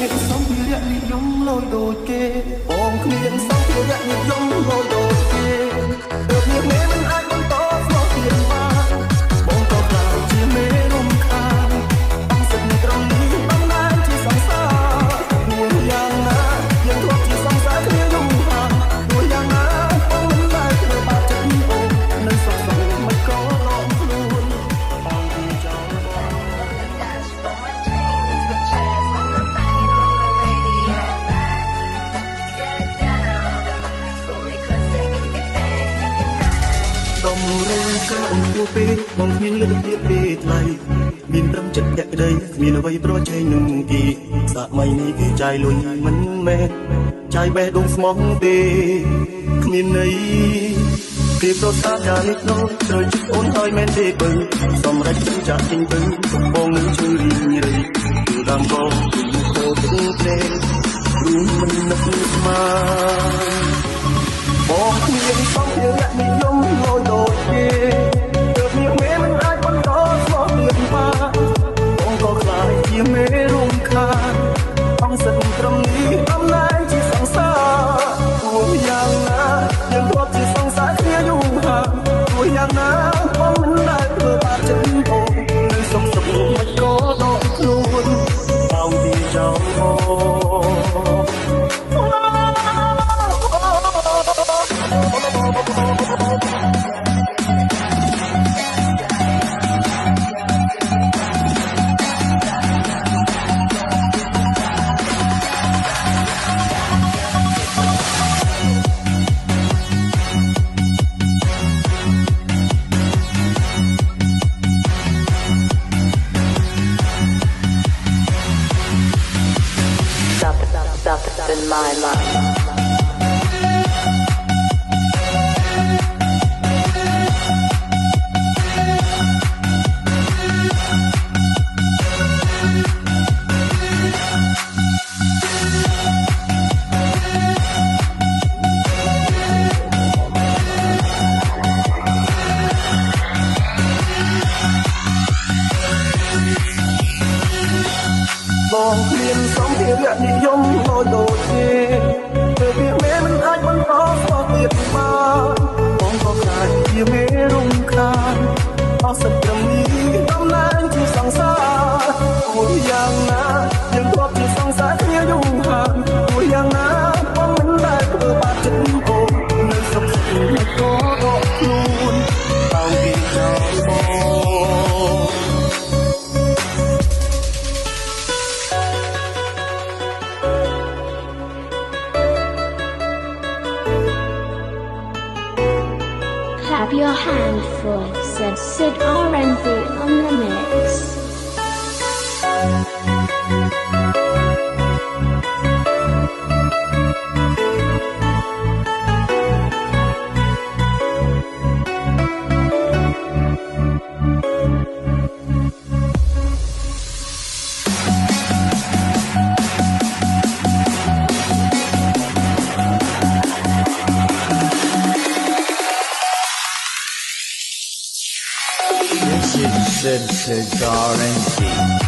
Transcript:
មានសម្ភារៈនិយមលយដូចគេបងគ្មានសម្ភារៈនិយមលយដូចគេទើបមានមេមិនអាចបន្តស្លោទៀតបានបងក៏ខ្លាចជាមេរំខានអំសិតនៅត្រង់នេះបំណានជាសង្សារព្រោះយ៉ាងណាយើងធ្លាប់ជាសង្សារគ្នាយូរហើយព្រោះយ៉ាងណាបងមិនដែលធ្វើបាបចិត្តអូននៅសង្សារមិនក៏លំខ្លួនបងទីចោលដំរើការអង្គុយពេកបងគ្មានលទ្ធភាពទេថ្លៃមានត្រឹមចិត្តតែក្តីគ្មានអ្វីប្រជែងនឹងគេសម័យនេះគេចាយលុយមិនមែនចាយបេះដូងស្មោះទេគ្មានន័យគេប្រសាចានេះនោះត្រូវជិះអូនហើយមែនទេបើសម្រាប់ចិត្តចាក់ចេញទៅកំពងនឹងជឿរីងរៃគឺដើមកោគឺខោទឹកភ្លេងរួមមិននឹកស្មានបងគ្មានសម្ភារៈនិយមលយដូចគេទើបមានមេមិនអាចបន្តស្លោទៀតបានបងក៏ខ្លាចជាមេរំខានអំសិតត្រឹមនេះអំណាចជាសង្សារព្រោះយ៉ាងណាយើងធ្លាប់ជាសង្សារគ្នាយូរហើយព្រោះយ៉ាងណាបងមិនដែលធ្វើបាបចិត្តអូននៅសុខសុខមិនក៏ដកខ្លួនបងទីចោលមកin my mind.បងគ្មានសម្ភារៈនិយមលយដូចគេទើបវាមេមិនអាចបន្តស្លោទៀតបានបងក៏ខ្លាចជាមេរំខានអស់សិតត្រឹមនេះតំណាងជាសង្សារព្រោះយ៉ាងណាយើងធ្លាប់ជាសង្សារគ្នាយូរហើយព្រោះយ៉ាងណាបងមិនដែលធ្វើបាបចិត្តអូននៅសុខសុខមិនក៏ដកខ្លួនបងពីចោលបង Clap your hand for Sid R&B on the mix. This is Sid R&B.